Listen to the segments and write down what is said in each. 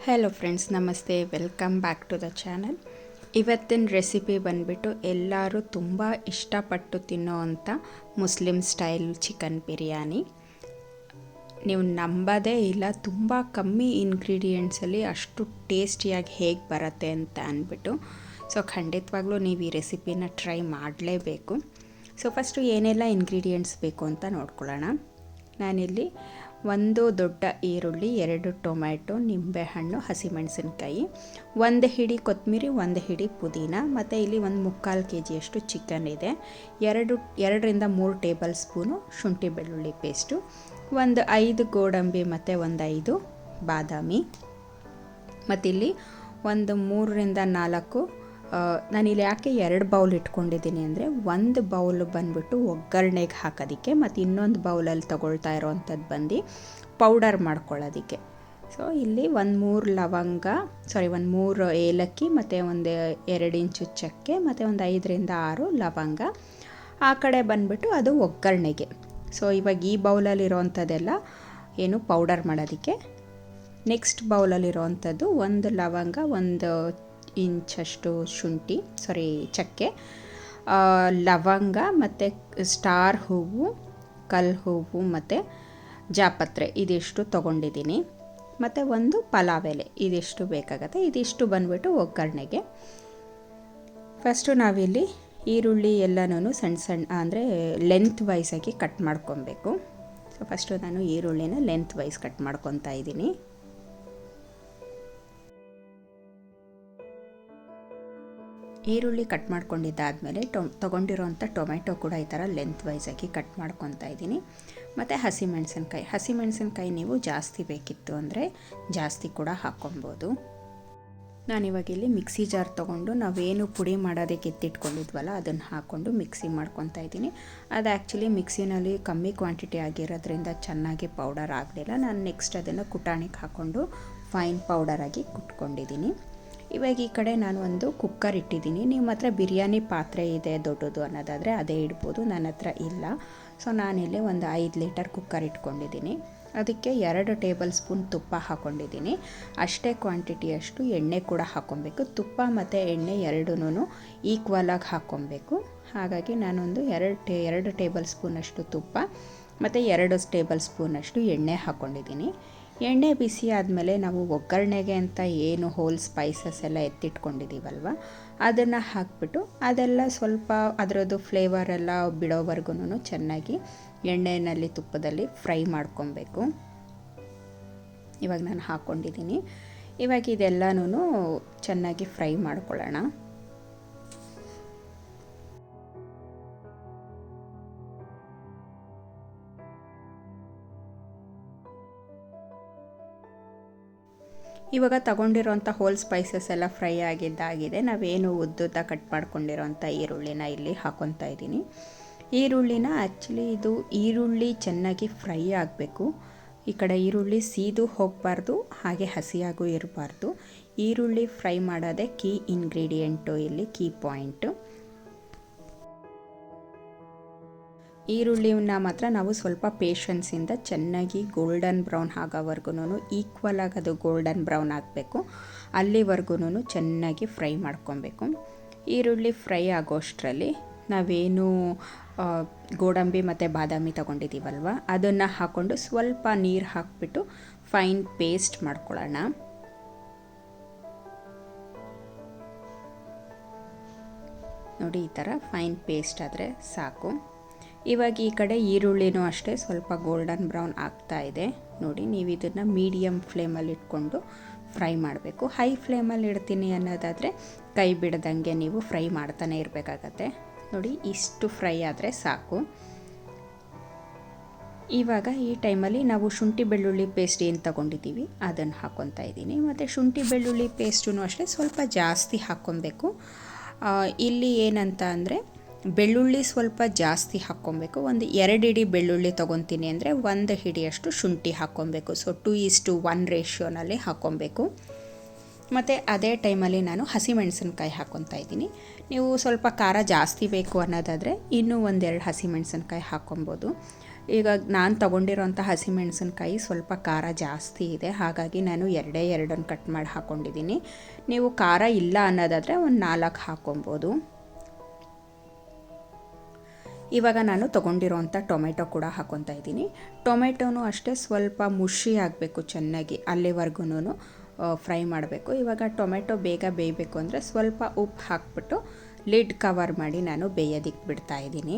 Hello friends, ನಮಸ್ತೆ. Welcome back to the channel. ಇವತ್ತಿನ recipe ಬಂದುಬಿಟ್ಟು ಎಲ್ಲರೂ ತುಂಬ ಇಷ್ಟಪಟ್ಟು ತಿನ್ನೋವಂಥ ಮುಸ್ಲಿಂ ಸ್ಟೈಲ್ ಚಿಕನ್ ಬಿರಿಯಾನಿ. ನೀವು ನಂಬೋದೇ ಇಲ್ಲ, ತುಂಬ ಕಮ್ಮಿ ಇಂಗ್ರೀಡಿಯೆಂಟ್ಸಲ್ಲಿ ಅಷ್ಟು ಟೇಸ್ಟಿಯಾಗಿ ಹೇಗೆ ಬರುತ್ತೆ ಅಂತ ಅಂದ್ಬಿಟ್ಟು. ಸೊ ಖಂಡಿತವಾಗ್ಲೂ ನೀವು ಈ ರೆಸಿಪಿನ ಟ್ರೈ ಮಾಡಲೇಬೇಕು. ಸೊ ಫಸ್ಟು ಏನೆಲ್ಲ ಇಂಗ್ರೀಡಿಯೆಂಟ್ಸ್ ಬೇಕು ಅಂತ ನೋಡ್ಕೊಳ್ಳೋಣ. ನಾನಿಲ್ಲಿ ಒಂದು ದೊಡ್ಡ ಈರುಳ್ಳಿ, 2 ಟೊಮ್ಯಾಟೊ, ನಿಂಬೆಹಣ್ಣು, ಹಸಿಮೆಣಸಿನ್ಕಾಯಿ, 1 ಹಿಡಿ ಕೊತ್ತಂಬರಿ, 1 ಹಿಡಿ ಪುದೀನ, ಮತ್ತು ಇಲ್ಲಿ ಒಂದು 3/4 kg ಚಿಕನ್ ಇದೆ, 2ರಿಂದ 3 ಟೇಬಲ್ ಸ್ಪೂನು ಶುಂಠಿ ಬೆಳ್ಳುಳ್ಳಿ ಪೇಸ್ಟು, ಒಂದು 5 ಗೋಡಂಬಿ ಮತ್ತು ಒಂದು 5 ಬಾದಾಮಿ, ಮತ್ತಿಲ್ಲಿ ಒಂದು 3ರಿಂದ 4 ನಾನಿಲ್ಲಿ ಯಾಕೆ 2 ಬೌಲ್ ಇಟ್ಕೊಂಡಿದ್ದೀನಿ ಅಂದರೆ, ಒಂದು ಬೌಲ್ ಬಂದುಬಿಟ್ಟು ಒಗ್ಗರಣೆಗೆ ಹಾಕೋದಕ್ಕೆ, ಮತ್ತು ಇನ್ನೊಂದು ಬೌಲಲ್ಲಿ ತೊಗೊಳ್ತಾ ಇರೋವಂಥದ್ದು ಬಂದು ಪೌಡರ್ ಮಾಡ್ಕೊಳ್ಳೋದಕ್ಕೆ. ಸೊ ಇಲ್ಲಿ ಒಂದು 3 ಏಲಕ್ಕಿ ಮತ್ತು ಒಂದು 2 ಇಂಚು ಚಕ್ಕೆ ಮತ್ತು ಒಂದು 5ರಿಂದ 6 ಲವಂಗ. ಆ ಕಡೆ ಬಂದುಬಿಟ್ಟು ಅದು ಒಗ್ಗರಣೆಗೆ. ಸೊ ಇವಾಗ ಈ ಬೌಲಲ್ಲಿರೋವಂಥದ್ದೆಲ್ಲ ಏನು ಪೌಡರ್ ಮಾಡೋದಕ್ಕೆ. ನೆಕ್ಸ್ಟ್ ಬೌಲಲ್ಲಿರೋವಂಥದ್ದು ಒಂದು ಲವಂಗ, 1 ಇಂಚಷ್ಟು ಚಕ್ಕೆ, ಲವಂಗ ಮತ್ತು ಸ್ಟಾರ್ ಹೂವು, ಕಲ್ ಹೂವು ಮತ್ತು ಜಾಪತ್ರೆ ಇದಿಷ್ಟು ತೊಗೊಂಡಿದ್ದೀನಿ, ಮತ್ತು ಒಂದು ಪಲಾವ್ ಎಲೆ ಇದಿಷ್ಟು ಬೇಕಾಗತ್ತೆ. ಇದಿಷ್ಟು ಬಂದುಬಿಟ್ಟು ಒಗ್ಗರಣೆಗೆ. ಫಸ್ಟು ನಾವಿಲ್ಲಿ ಈರುಳ್ಳಿ ಎಲ್ಲನೂ ಸಣ್ಣ ಅಂದರೆ ಲೆಂತ್ ವೈಸಾಗಿ ಕಟ್ ಮಾಡ್ಕೊಬೇಕು. ಸೊ ಫಸ್ಟು ನಾನು ಈರುಳ್ಳಿನ ಲೆಂತ್ ವೈಸ್ ಕಟ್ ಮಾಡ್ಕೊತಾ ಇದ್ದೀನಿ. ಈರುಳ್ಳಿ ಕಟ್ ಮಾಡ್ಕೊಂಡಿದ್ದಾದಮೇಲೆ ತೊಗೊಂಡಿರೋಂಥ ಟೊಮೆಟೊ ಕೂಡ ಈ ಥರ ಲೆಂತ್ ವೈಸಾಗಿ ಕಟ್ ಮಾಡ್ಕೊತಾ ಇದ್ದೀನಿ. ಮತ್ತು ಹಸಿಮೆಣಸಿನ್ಕಾಯಿ ನೀವು ಜಾಸ್ತಿ ಬೇಕಿತ್ತು ಅಂದರೆ ಜಾಸ್ತಿ ಕೂಡ ಹಾಕ್ಕೊಬೋದು. ನಾನಿವಾಗಿಲ್ಲಿ ಮಿಕ್ಸಿ ಜಾರ್ ತೊಗೊಂಡು ನಾವೇನು ಪುಡಿ ಮಾಡೋದಕ್ಕೆ ಎತ್ತಿಟ್ಕೊಂಡಿದ್ವಲ್ಲ ಅದನ್ನು ಹಾಕ್ಕೊಂಡು ಮಿಕ್ಸಿ ಮಾಡ್ಕೊತಾ ಇದ್ದೀನಿ. ಅದು ಆ್ಯಕ್ಚುಲಿ ಮಿಕ್ಸಿನಲ್ಲಿ ಕಮ್ಮಿ ಕ್ವಾಂಟಿಟಿ ಆಗಿರೋದ್ರಿಂದ ಚೆನ್ನಾಗಿ ಪೌಡರ್ ಆಗಲಿಲ್ಲ. ನಾನು ನೆಕ್ಸ್ಟ್ ಅದನ್ನು ಕುಟಾಣಿಗೆ ಹಾಕ್ಕೊಂಡು ಫೈನ್ ಪೌಡರಾಗಿ ಕುಟ್ಕೊಂಡಿದ್ದೀನಿ. ಇವಾಗ ಈ ಕಡೆ ನಾನು ಒಂದು ಕುಕ್ಕರ್ ಇಟ್ಟಿದ್ದೀನಿ. ನಿಮ್ಮ ಹತ್ರ ಬಿರಿಯಾನಿ ಪಾತ್ರೆ ಇದೆ ದೊಡ್ಡದು ಅನ್ನೋದಾದರೆ ಅದೇ ಇಡ್ಬೋದು, ನನ್ನ ಹತ್ರ ಇಲ್ಲ. ಸೊ ನಾನಿಲ್ಲಿ ಒಂದು 5 ಲೀಟರ್ ಕುಕ್ಕರ್ ಇಟ್ಕೊಂಡಿದ್ದೀನಿ. ಅದಕ್ಕೆ 2 ಟೇಬಲ್ ಸ್ಪೂನ್ ತುಪ್ಪ ಹಾಕ್ಕೊಂಡಿದ್ದೀನಿ. ಅಷ್ಟೇ ಕ್ವಾಂಟಿಟಿಯಷ್ಟು ಎಣ್ಣೆ ಕೂಡ ಹಾಕ್ಕೊಬೇಕು. ತುಪ್ಪ ಮತ್ತು ಎಣ್ಣೆ ಎರಡೂ ಈಕ್ವಲಾಗಿ ಹಾಕ್ಕೊಬೇಕು. ಹಾಗಾಗಿ ನಾನೊಂದು 2 ಟೇಬಲ್ ಸ್ಪೂನಷ್ಟು ತುಪ್ಪ ಮತ್ತು 2 ಟೇಬಲ್ ಸ್ಪೂನಷ್ಟು ಎಣ್ಣೆ ಹಾಕ್ಕೊಂಡಿದ್ದೀನಿ. ಎಣ್ಣೆ ಬಿಸಿ ಆದಮೇಲೆ ನಾವು ಒಗ್ಗರಣೆಗೆ ಅಂತ ಏನು ಹೋಲ್ ಸ್ಪೈಸಸ್ ಎಲ್ಲ ಎತ್ತಿಟ್ಕೊಂಡಿದ್ದೀವಲ್ವ ಅದನ್ನು ಹಾಕ್ಬಿಟ್ಟು ಅದೆಲ್ಲ ಸ್ವಲ್ಪ ಅದರದ್ದು ಫ್ಲೇವರೆಲ್ಲ ಬಿಡೋವರೆಗೂ ಚೆನ್ನಾಗಿ ಎಣ್ಣೆಯಲ್ಲಿ ತುಪ್ಪದಲ್ಲಿ ಫ್ರೈ ಮಾಡ್ಕೊಬೇಕು. ಇವಾಗ ನಾನು ಹಾಕ್ಕೊಂಡಿದ್ದೀನಿ. ಇವಾಗ ಇದೆಲ್ಲನೂ ಚೆನ್ನಾಗಿ ಫ್ರೈ ಮಾಡ್ಕೊಳ್ಳೋಣ. ಇವಾಗ ತಗೊಂಡಿರೋಂಥ ಹೋಲ್ ಸ್ಪೈಸಸ್ ಎಲ್ಲ ಫ್ರೈ ಆಗಿದ್ದಾಗಿದೆ. ನಾವೇನು ಉದ್ದುದ್ದ ಕಟ್ ಮಾಡ್ಕೊಂಡಿರೋಂಥ ಈರುಳ್ಳಿನ ಇಲ್ಲಿ ಹಾಕ್ಕೊತಾ ಇದ್ದೀನಿ. ಈರುಳ್ಳಿನ ಆ್ಯಕ್ಚುಲಿ ಇದು ಈರುಳ್ಳಿ ಚೆನ್ನಾಗಿ ಫ್ರೈ ಆಗಬೇಕು. ಈ ಕಡೆ ಈರುಳ್ಳಿ ಸೀದು ಹೋಗಬಾರ್ದು, ಹಾಗೆ ಹಸಿಯಾಗೂ ಇರಬಾರ್ದು. ಈರುಳ್ಳಿ ಫ್ರೈ ಮಾಡೋದೇ ಕೀ ಇಂಗ್ರೀಡಿಯೆಂಟು, ಇಲ್ಲಿ ಕೀ ಪಾಯಿಂಟು. ಈರುಳ್ಳಿನ ಮಾತ್ರ ನಾವು ಸ್ವಲ್ಪ ಪೇಷನ್ಸಿಂದ ಚೆನ್ನಾಗಿ ಗೋಲ್ಡನ್ ಬ್ರೌನ್ ಆಗೋವರೆಗೂ ಈಕ್ವಲ್ ಆಗಿ ಅದು ಗೋಲ್ಡನ್ ಬ್ರೌನ್ ಆಗಬೇಕು. ಅಲ್ಲಿವರೆಗೂ ಚೆನ್ನಾಗಿ ಫ್ರೈ ಮಾಡ್ಕೊಬೇಕು. ಈರುಳ್ಳಿ ಫ್ರೈ ಆಗೋಷ್ಟರಲ್ಲಿ ನಾವೇನು ಗೋಡಂಬಿ ಮತ್ತು ಬಾದಾಮಿ ತೊಗೊಂಡಿದ್ದೀವಲ್ವ ಅದನ್ನು ಹಾಕ್ಕೊಂಡು ಸ್ವಲ್ಪ ನೀರು ಹಾಕ್ಬಿಟ್ಟು ಫೈನ್ ಪೇಸ್ಟ್ ಮಾಡ್ಕೊಳ್ಳೋಣ. ನೋಡಿ, ಈ ಥರ ಫೈನ್ ಪೇಸ್ಟ್ ಆದರೆ ಸಾಕು. ಇವಾಗ ಈ ಕಡೆ ಈರುಳ್ಳಿನೂ ಅಷ್ಟೇ ಸ್ವಲ್ಪ ಗೋಲ್ಡನ್ ಬ್ರೌನ್ ಆಗ್ತಾ ಇದೆ. ನೋಡಿ, ನೀವು ಇದನ್ನು ಮೀಡಿಯಮ್ ಫ್ಲೇಮಲ್ಲಿ ಇಟ್ಕೊಂಡು ಫ್ರೈ ಮಾಡಬೇಕು. ಹೈ ಫ್ಲೇಮಲ್ಲಿ ಇಡ್ತೀನಿ ಅನ್ನೋದಾದರೆ ಕೈ ಬಿಡದಂಗೆ ನೀವು ಫ್ರೈ ಮಾಡ್ತಾನೆ ಇರಬೇಕಾಗತ್ತೆ. ನೋಡಿ, ಇಷ್ಟು ಫ್ರೈ ಆದರೆ ಸಾಕು. ಇವಾಗ ಈ ಟೈಮಲ್ಲಿ ನಾವು ಶುಂಠಿ ಬೆಳ್ಳುಳ್ಳಿ ಪೇಸ್ಟ್ ಏನು ತೊಗೊಂಡಿದ್ದೀವಿ ಅದನ್ನು ಹಾಕ್ಕೊತಾ ಇದ್ದೀನಿ. ಮತ್ತು ಶುಂಠಿ ಬೆಳ್ಳುಳ್ಳಿ ಪೇಸ್ಟೂ ಅಷ್ಟೇ ಸ್ವಲ್ಪ ಜಾಸ್ತಿ ಹಾಕ್ಕೊಬೇಕು. ಇಲ್ಲಿ ಏನಂತ ಅಂದರೆ ಬೆಳ್ಳುಳ್ಳಿ ಸ್ವಲ್ಪ ಜಾಸ್ತಿ ಹಾಕ್ಕೊಬೇಕು. ಒಂದು 2 ಹಿಡಿ ಬೆಳ್ಳುಳ್ಳಿ ತೊಗೊತೀನಿ ಅಂದರೆ 1 ಹಿಡಿಯಷ್ಟು ಶುಂಠಿ ಹಾಕ್ಕೊಬೇಕು. ಸೊ 2:1 ರೇಷಿಯೋನಲ್ಲಿ ಹಾಕ್ಕೊಬೇಕು. ಮತ್ತು ಅದೇ ಟೈಮಲ್ಲಿ ನಾನು ಹಸಿಮೆಣಸಿನ್ಕಾಯಿ ಹಾಕ್ಕೊತಾ ಇದ್ದೀನಿ. ನೀವು ಸ್ವಲ್ಪ ಖಾರ ಜಾಸ್ತಿ ಬೇಕು ಅನ್ನೋದಾದರೆ ಇನ್ನೂ 1-2 ಹಸಿಮೆಣಸಿನ್ಕಾಯಿ ಹಾಕ್ಕೊಬೋದು. ಈಗ ನಾನು ತೊಗೊಂಡಿರೋಂಥ ಹಸಿಮೆಣಸಿನ್ಕಾಯಿ ಸ್ವಲ್ಪ ಖಾರ ಜಾಸ್ತಿ ಇದೆ, ಹಾಗಾಗಿ ನಾನು ಎರಡನ್ನು ಕಟ್ ಮಾಡಿ ಹಾಕ್ಕೊಂಡಿದ್ದೀನಿ. ನೀವು ಖಾರ ಇಲ್ಲ ಅನ್ನೋದಾದರೆ ಒಂದು 4 ಹಾಕ್ಕೊಬೋದು. ಇವಾಗ ನಾನು ತೊಗೊಂಡಿರೋಂಥ ಟೊಮೆಟೊ ಕೂಡ ಹಾಕ್ಕೊತಾ ಇದ್ದೀನಿ. ಟೊಮೆಟೊನೂ ಅಷ್ಟೇ ಸ್ವಲ್ಪ ಮುಷಿ ಆಗಬೇಕು ಚೆನ್ನಾಗಿ, ಅಲ್ಲಿವರೆಗೂ ಫ್ರೈ ಮಾಡಬೇಕು. ಇವಾಗ ಟೊಮೆಟೊ ಬೇಗ ಬೇಯಬೇಕು ಅಂದರೆ ಸ್ವಲ್ಪ ಉಪ್ಪು ಹಾಕ್ಬಿಟ್ಟು ಲಿಡ್ ಕವರ್ ಮಾಡಿ ನಾನು ಬೇಯೋದಕ್ಕೆ ಬಿಡ್ತಾ ಇದ್ದೀನಿ.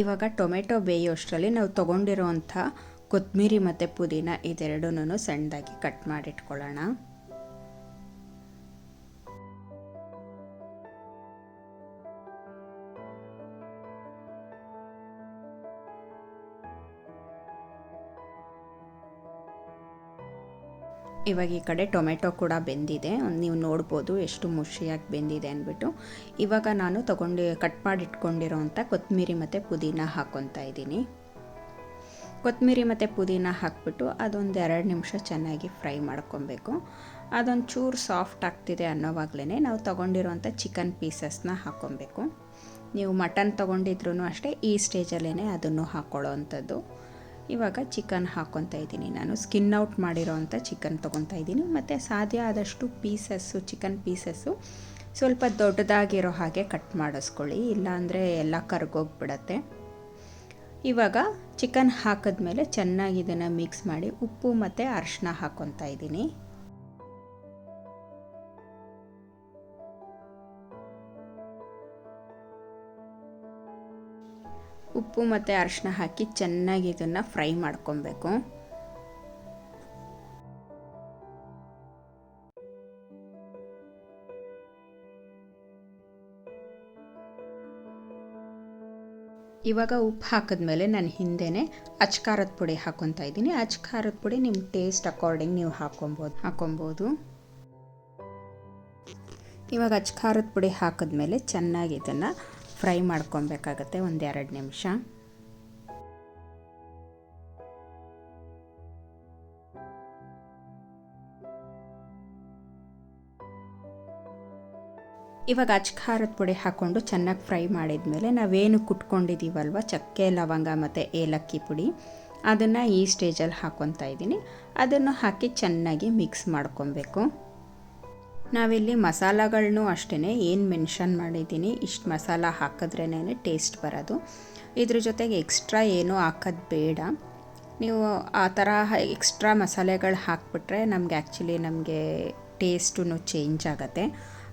ಇವಾಗ ಟೊಮೆಟೊ ಬೇಯೋಷ್ಟರಲ್ಲಿ ನಾವು ತೊಗೊಂಡಿರೋಂಥ ಕೊತ್ತಂಬರಿ ಮತ್ತು ಪುದೀನ ಇದೆರಡನ್ನೂ ಸಣ್ಣದಾಗಿ ಕಟ್ ಮಾಡಿಟ್ಕೊಳ್ಳೋಣ. ಇವಾಗ ಈ ಕಡೆ ಟೊಮೆಟೊ ಕೂಡ ಬೆಂದಿದೆ, ನೀವು ನೋಡ್ಬೋದು ಎಷ್ಟು ಮುಷಿಯಾಗಿ ಬೆಂದಿದೆ ಅಂದ್ಬಿಟ್ಟು. ಇವಾಗ ನಾನು ಕಟ್ ಮಾಡಿ ಇಟ್ಕೊಂಡಿರೋಂಥ ಕೊತ್ತಂಬರಿ ಮತ್ತು ಪುದೀನ ಹಾಕ್ಕೊತಾ ಇದ್ದೀನಿ. ಕೊತ್ತಂಬರಿ ಮತ್ತು ಪುದೀನ ಹಾಕ್ಬಿಟ್ಟು ಅದೊಂದು 2 ನಿಮಿಷ ಚೆನ್ನಾಗಿ ಫ್ರೈ ಮಾಡ್ಕೊಬೇಕು. ಅದೊಂದು ಚೂರು ಸಾಫ್ಟ್ ಆಗ್ತಿದೆ ಅನ್ನೋವಾಗಲೇ ನಾವು ತೊಗೊಂಡಿರೋಂಥ ಚಿಕನ್ ಪೀಸಸ್ನ ಹಾಕ್ಕೊಬೇಕು. ನೀವು ಮಟನ್ ತೊಗೊಂಡಿದ್ರೂ ಅಷ್ಟೇ ಈ ಸ್ಟೇಜಲ್ಲೇ ಅದನ್ನು ಹಾಕ್ಕೊಳ್ಳೋ ಅಂಥದ್ದು. ಇವಾಗ ಚಿಕನ್ ಹಾಕ್ಕೊತಾ ಇದ್ದೀನಿ, ನಾನು ಸ್ಕಿನ್ ಔಟ್ ಮಾಡಿರೋವಂಥ ಚಿಕನ್ ತೊಗೊತಾ ಇದ್ದೀನಿ. ಮತ್ತು ಸಾಧ್ಯ ಆದಷ್ಟು ಚಿಕನ್ ಪೀಸಸ್ಸು ಸ್ವಲ್ಪ ದೊಡ್ಡದಾಗಿರೋ ಹಾಗೆ ಕಟ್ ಮಾಡಿಸ್ಕೊಳ್ಳಿ, ಇಲ್ಲಾಂದರೆ ಎಲ್ಲ ಕರ್ಗೋಗ್ಬಿಡತ್ತೆ. ಇವಾಗ ಚಿಕನ್ ಹಾಕಿದ್ಮೇಲೆ ಚೆನ್ನಾಗಿ ಇದನ್ನು ಮಿಕ್ಸ್ ಮಾಡಿ ಉಪ್ಪು ಮತ್ತು ಅರಿಶಿನ ಹಾಕ್ಕೊತಾ ಇದ್ದೀನಿ. ಉಪ್ಪು ಮತ್ತು ಅರಿಶಿನ ಹಾಕಿ ಚೆನ್ನಾಗಿ ಇದನ್ನು ಫ್ರೈ ಮಾಡ್ಕೊಬೇಕು. ಇವಾಗ ಉಪ್ಪು ಹಾಕಿದ್ಮೇಲೆ ನಾನು ಹಿಂದೆನೇ ಅಚ್ಕಾರದ ಪುಡಿ ಹಾಕ್ಕೊತಾ ಇದ್ದೀನಿ. ಅಚ್ಕಾರದ ಪುಡಿ ನಿಮ್ಮ ಟೇಸ್ಟ್ ಅಕಾರ್ಡಿಂಗ್ ನೀವು ಹಾಕ್ಕೊಬೋದು. ಇವಾಗ ಅಚ್ಕಾರದ ಪುಡಿ ಹಾಕಿದ್ಮೇಲೆ ಚೆನ್ನಾಗಿ ಇದನ್ನು ಫ್ರೈ ಮಾಡ್ಕೊಬೇಕಾಗತ್ತೆ 1-2 ನಿಮಿಷ. ಇವಾಗ ಖಾರದ ಪುಡಿ ಹಾಕ್ಕೊಂಡು ಚೆನ್ನಾಗಿ ಫ್ರೈ ಮಾಡಿದ್ಮೇಲೆ ನಾವೇನು ಕುಟ್ಕೊಂಡಿದ್ದೀವಲ್ವ ಚಕ್ಕೆ ಲವಂಗ ಮತ್ತು ಏಲಕ್ಕಿ ಪುಡಿ, ಅದನ್ನು ಈ ಸ್ಟೇಜಲ್ಲಿ ಹಾಕ್ಕೊತಾ ಇದ್ದೀನಿ. ಅದನ್ನು ಹಾಕಿ ಚೆನ್ನಾಗಿ ಮಿಕ್ಸ್ ಮಾಡ್ಕೊಬೇಕು. ನಾವಿಲ್ಲಿ ಮಸಾಲಗಳನ್ನೂ ಅಷ್ಟೇ ಏನು ಮೆನ್ಷನ್ ಮಾಡಿದ್ದೀನಿ, ಇಷ್ಟು ಮಸಾಲ ಹಾಕಿದ್ರೇ ಟೇಸ್ಟ್ ಬರೋದು. ಇದ್ರ ಜೊತೆಗೆ ಎಕ್ಸ್ಟ್ರಾ ಏನೂ ಹಾಕೋದು ಬೇಡ. ನೀವು ಆ ಥರ ಎಕ್ಸ್ಟ್ರಾ ಮಸಾಲೆಗಳು ಹಾಕ್ಬಿಟ್ರೆ ನಮಗೆ ಟೇಸ್ಟೂ ಚೇಂಜ್ ಆಗುತ್ತೆ.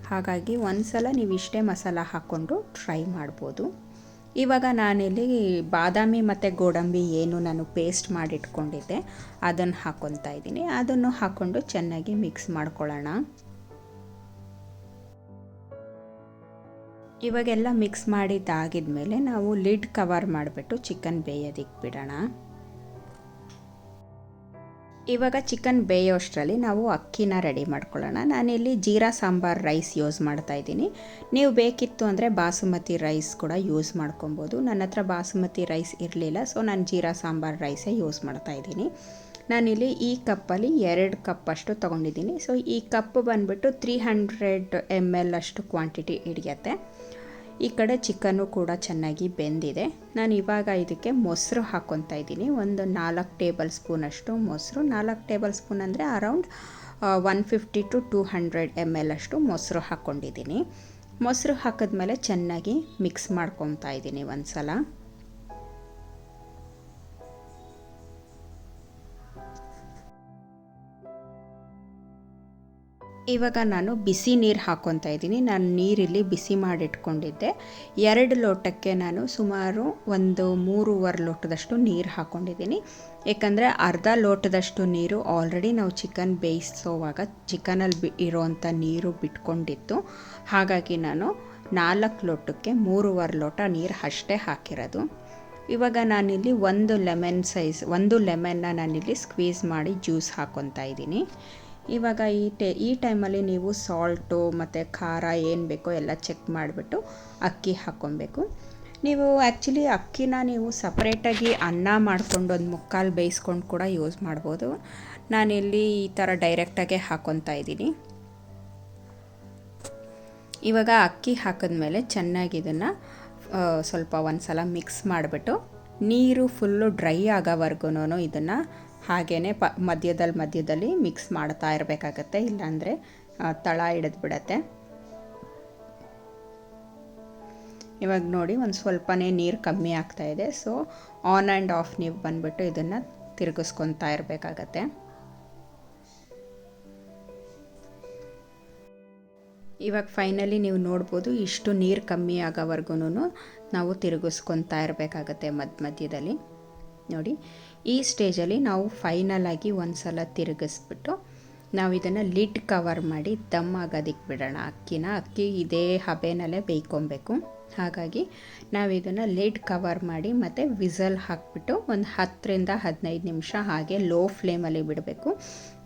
ಹಾಗಾಗಿ ಒಂದು ಸಲ ನೀವು ಇಷ್ಟೇ ಮಸಾಲ ಹಾಕ್ಕೊಂಡು ಟ್ರೈ ಮಾಡ್ಬೋದು. ಇವಾಗ ನಾನಿಲ್ಲಿ ಬಾದಾಮಿ ಮತ್ತು ಗೋಡಂಬಿ ಏನು ನಾನು ಪೇಸ್ಟ್ ಮಾಡಿಟ್ಕೊಂಡಿದ್ದೆ ಅದನ್ನು ಹಾಕ್ಕೊತಾ ಇದ್ದೀನಿ. ಅದನ್ನು ಹಾಕ್ಕೊಂಡು ಚೆನ್ನಾಗಿ ಮಿಕ್ಸ್ ಮಾಡ್ಕೊಳ್ಳೋಣ. ಇವಾಗೆಲ್ಲ ಮಿಕ್ಸ್ ಮಾಡಿದ್ದಾಗಿದ್ಮೇಲೆ ನಾವು ಲಿಡ್ ಕವರ್ ಮಾಡಿಬಿಟ್ಟು ಚಿಕನ್ ಬೇಯೋದಕ್ಕೆ ಬಿಡೋಣ. ಇವಾಗ ಚಿಕನ್ ಬೇಯೋಷ್ಟರಲ್ಲಿ ನಾವು ಅಕ್ಕಿನ ರೆಡಿ ಮಾಡ್ಕೊಳ್ಳೋಣ. ನಾನಿಲ್ಲಿ ಜೀರಾ ಸಾಂಬಾರ್ ರೈಸ್ ಯೂಸ್ ಮಾಡ್ತಾಯಿದ್ದೀನಿ. ನೀವು ಬೇಕಿತ್ತು ಅಂದರೆ ಬಾಸುಮತಿ ರೈಸ್ ಕೂಡ ಯೂಸ್ ಮಾಡ್ಕೊಬೋದು. ನನ್ನ ಹತ್ರ ಬಾಸುಮತಿ ರೈಸ್ ಇರಲಿಲ್ಲ, ಸೊ ನಾನು ಜೀರಾ ಸಾಂಬಾರ್ ರೈಸೇ ಯೂಸ್ ಮಾಡ್ತಾಯಿದ್ದೀನಿ. ನಾನಿಲ್ಲಿ ಈ ಕಪ್ಪಲ್ಲಿ 2 ಕಪ್ ಅಷ್ಟು ತೊಗೊಂಡಿದ್ದೀನಿ. ಸೊ ಈ ಕಪ್ ಬಂದುಬಿಟ್ಟು 300 ml ಅಷ್ಟು ಕ್ವಾಂಟಿಟಿ ಹಿಡಿಯತ್ತೆ. ಈ ಕಡೆ ಚಿಕನ್ನು ಕೂಡ ಚೆನ್ನಾಗಿ ಬೆಂದಿದೆ. ನಾನು ಇವಾಗ ಇದಕ್ಕೆ ಮೊಸರು ಹಾಕ್ಕೊತಾ ಇದ್ದೀನಿ. ಒಂದು 4 ಟೇಬಲ್ ಸ್ಪೂನ್ ಅಷ್ಟು ಮೊಸರು. 4 ಟೇಬಲ್ ಸ್ಪೂನ್ ಅಂದರೆ ಅರೌಂಡ್ 150 to 200 ml ಅಷ್ಟು ಮೊಸರು ಹಾಕ್ಕೊಂಡಿದ್ದೀನಿ. ಮೊಸರು ಹಾಕಿದ್ಮೇಲೆ ಚೆನ್ನಾಗಿ ಮಿಕ್ಸ್ ಮಾಡ್ಕೊತಾ ಇದ್ದೀನಿ ಒಂದು ಸಲ. ಇವಾಗ ನಾನು ಬಿಸಿ ನೀರು ಹಾಕ್ಕೊತಾ ಇದ್ದೀನಿ. ನಾನು ನೀರಿಲ್ಲಿ ಬಿಸಿ ಮಾಡಿಟ್ಕೊಂಡಿದ್ದೆ. 2 ಲೋಟಕ್ಕೆ ನಾನು ಸುಮಾರು ಒಂದು 3.5 ಲೋಟದಷ್ಟು ನೀರು ಹಾಕ್ಕೊಂಡಿದ್ದೀನಿ. ಏಕೆಂದರೆ ಅರ್ಧ ಲೋಟದಷ್ಟು ನೀರು ಆಲ್ರೆಡಿ ನಾವು ಚಿಕನ್ ಬೇಯಿಸೋವಾಗ ಚಿಕನಲ್ಲಿ ಇರೋವಂಥ ನೀರು ಬಿಟ್ಕೊಂಡಿತ್ತು. ಹಾಗಾಗಿ ನಾನು 4 ಲೋಟಕ್ಕೆ 3.5 ಲೋಟ ನೀರು ಅಷ್ಟೇ ಹಾಕಿರೋದು. ಇವಾಗ ನಾನಿಲ್ಲಿ ಒಂದು ಲೆಮನ್ನ ನಾನಿಲ್ಲಿ ಸ್ಕ್ವೀಸ್ ಮಾಡಿ ಜ್ಯೂಸ್ ಹಾಕ್ಕೊತಾ ಇದ್ದೀನಿ. ಇವಾಗ ಈ ಟೈಮಲ್ಲಿ ನೀವು ಸಾಲ್ಟು ಮತ್ತು ಖಾರ ಏನು ಬೇಕೋ ಎಲ್ಲ ಚೆಕ್ ಮಾಡಿಬಿಟ್ಟು ಅಕ್ಕಿ ಹಾಕ್ಕೊಬೇಕು. ನೀವು ಆ್ಯಕ್ಚುಲಿ ಅಕ್ಕಿನ ನೀವು ಸಪ್ರೇಟಾಗಿ ಅನ್ನ ಮಾಡ್ಕೊಂಡು ಒಂದು ಮುಕ್ಕಾಲು ಬೇಯಿಸ್ಕೊಂಡು ಕೂಡ ಯೂಸ್ ಮಾಡ್ಬೋದು. ನಾನಿಲ್ಲಿ ಈ ಥರ ಡೈರೆಕ್ಟಾಗೆ ಹಾಕ್ಕೊತಾ ಇದ್ದೀನಿ. ಇವಾಗ ಅಕ್ಕಿ ಹಾಕಿದ್ಮೇಲೆ ಚೆನ್ನಾಗಿ ಇದನ್ನು ಸ್ವಲ್ಪ ಒಂದು ಸಲ ಮಿಕ್ಸ್ ಮಾಡಿಬಿಟ್ಟು ನೀರು ಫುಲ್ಲು ಡ್ರೈ ಆಗೋವರೆಗೂ ಇದನ್ನು ಹಾಗೇ ಮಧ್ಯದಲ್ಲಿ ಮಿಕ್ಸ್ ಮಾಡ್ತಾ ಇರಬೇಕಾಗತ್ತೆ, ಇಲ್ಲಾಂದರೆ ತಳ ಹಿಡಿದು ಬಿಡತ್ತೆ. ಇವಾಗ ನೋಡಿ ಒಂದು ಸ್ವಲ್ಪನೇ ನೀರು ಕಮ್ಮಿ ಆಗ್ತಾಯಿದೆ. ಸೊ ಆನ್ ಆ್ಯಂಡ್ ಆಫ್ ನೀವು ಬಂದುಬಿಟ್ಟು ಇದನ್ನು ತಿರುಗಿಸ್ಕೊತಾ ಇರಬೇಕಾಗತ್ತೆ. ಇವಾಗ ಫೈನಲಿ ನೀವು ನೋಡ್ಬೋದು ಇಷ್ಟು ನೀರು ಕಮ್ಮಿ ಆಗೋವರೆಗೂ ನಾವು ತಿರುಗಿಸ್ಕೊತಾ ಇರಬೇಕಾಗತ್ತೆ ಮಧ್ಯದಲ್ಲಿ. ನೋಡಿ ಈ ಸ್ಟೇಜಲ್ಲಿ ನಾವು ಫೈನಲಾಗಿ ಒಂದು ಸಲ ತಿರುಗಿಸ್ಬಿಟ್ಟು ನಾವು ಇದನ್ನು ಲಿಡ್ ಕವರ್ ಮಾಡಿ ದಮ್ ಆಗೋದಕ್ಕೆ ಬಿಡೋಣ. ಅಕ್ಕಿ ಇದೇ ಹಬೆನಲ್ಲೇ ಬೇಯ್ಕೊಬೇಕು. ಹಾಗಾಗಿ ನಾವು ಇದನ್ನು ಲಿಡ್ ಕವರ್ ಮಾಡಿ ಮತ್ತು ವಿಸಲ್ ಹಾಕಿಬಿಟ್ಟು ಒಂದು 10ರಿಂದ 15 ನಿಮಿಷ ಹಾಗೆ ಲೋ ಫ್ಲೇಮಲ್ಲಿ ಬಿಡಬೇಕು.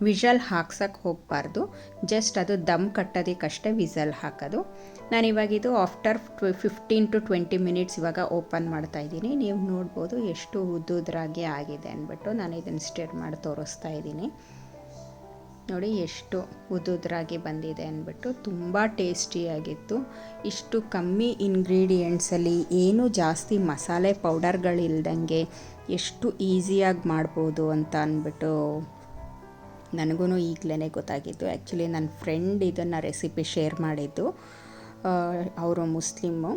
ವಿಷಲ್ ಹಾಕ್ಸೋಕ್ಕೆ ಹೋಗಬಾರ್ದು, ಜಸ್ಟ್ ಅದು ದಮ್ ಕಟ್ಟೋದಕ್ಕಷ್ಟೇ ವಿಸಲ್ ಹಾಕೋದು. ನಾನಿವಾಗ ಇದು ಆಫ್ಟರ್ 15 to 20 ಮಿನಿಟ್ಸ್ ಇವಾಗ ಓಪನ್ ಮಾಡ್ತಾಯಿದ್ದೀನಿ. ನೀವು ನೋಡ್ಬೋದು ಎಷ್ಟು ಉದ್ದುದ್ರಾಗಿ ಆಗಿದೆ ಅಂದ್ಬಿಟ್ಟು. ನಾನು ಇದನ್ನು ಸ್ಟಿರ್ ಮಾಡಿ ತೋರಿಸ್ತಾ ಇದ್ದೀನಿ. ನೋಡಿ ಎಷ್ಟು ಉದುದ್ರಾಗಿ ಬಂದಿದೆ ಅಂದ್ಬಿಟ್ಟು. ತುಂಬ ಟೇಸ್ಟಿಯಾಗಿತ್ತು. ಇಷ್ಟು ಕಮ್ಮಿ ಇಂಗ್ರೀಡಿಯೆಂಟ್ಸಲ್ಲಿ ಏನೂ ಜಾಸ್ತಿ ಮಸಾಲೆ ಪೌಡರ್ಗಳಿಲ್ದಂಗೆ ಎಷ್ಟು ಈಸಿಯಾಗಿ ಮಾಡ್ಬೋದು ಅಂತ ಅಂದ್ಬಿಟ್ಟು ನನಗೂ ಈಗಲೇ ಗೊತ್ತಾಗಿದ್ದು. ಆ್ಯಕ್ಚುಲಿ ನನ್ನ ಫ್ರೆಂಡ್ ಇದನ್ನು ರೆಸಿಪಿ ಶೇರ್ ಮಾಡಿದ್ದು, ಅವರು ಮುಸ್ಲಿಮ್ಮು.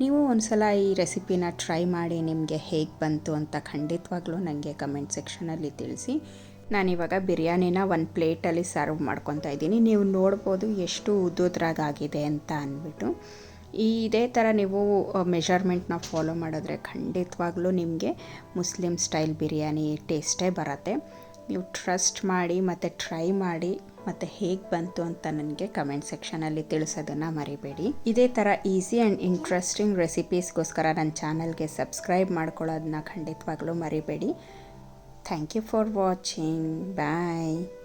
ನೀವು ಒಂದು ಸಲ ಈ ರೆಸಿಪಿನ ಟ್ರೈ ಮಾಡಿ ನಿಮಗೆ ಹೇಗೆ ಬಂತು ಅಂತ ಖಂಡಿತವಾಗ್ಲೂ ನನಗೆ ಕಮೆಂಟ್ ಸೆಕ್ಷನಲ್ಲಿ ತಿಳಿಸಿ. ನಾನಿವಾಗ ಬಿರಿಯಾನಿನ ಒಂದು ಪ್ಲೇಟಲ್ಲಿ ಸರ್ವ್ ಮಾಡ್ಕೊತಾ ಇದ್ದೀನಿ. ನೀವು ನೋಡ್ಬೋದು ಎಷ್ಟು ಉದ್ದುದ್ರಾಗಿದೆ ಅಂತ ಅಂದ್ಬಿಟ್ಟು. ಇದೇ ಥರ ನೀವು ಮೆಷರ್ಮೆಂಟ್ನ ಫಾಲೋ ಮಾಡಿದ್ರೆ ಖಂಡಿತವಾಗ್ಲೂ ನಿಮಗೆ ಮುಸ್ಲಿಮ್ ಸ್ಟೈಲ್ ಬಿರಿಯಾನಿ ಟೇಸ್ಟೇ ಬರುತ್ತೆ. ನೀವು ಟ್ರಸ್ಟ್ ಮಾಡಿ ಮತ್ತು ಟ್ರೈ ಮಾಡಿ ಮತ್ತು ಹೇಗೆ ಬಂತು ಅಂತ ನನಗೆ ಕಮೆಂಟ್ ಸೆಕ್ಷನಲ್ಲಿ ತಿಳಿಸೋದನ್ನು ಮರಿಬೇಡಿ. ಇದೇ ಥರ ಈಸಿ ಆ್ಯಂಡ್ ಇಂಟ್ರೆಸ್ಟಿಂಗ್ ರೆಸಿಪೀಸ್ಗೋಸ್ಕರ ನನ್ನ ಚಾನಲ್ಗೆ ಸಬ್ಸ್ಕ್ರೈಬ್ ಮಾಡ್ಕೊಳ್ಳೋದನ್ನ ಖಂಡಿತವಾಗ್ಲೂ ಮರಿಬೇಡಿ. Thank you for watching. Bye.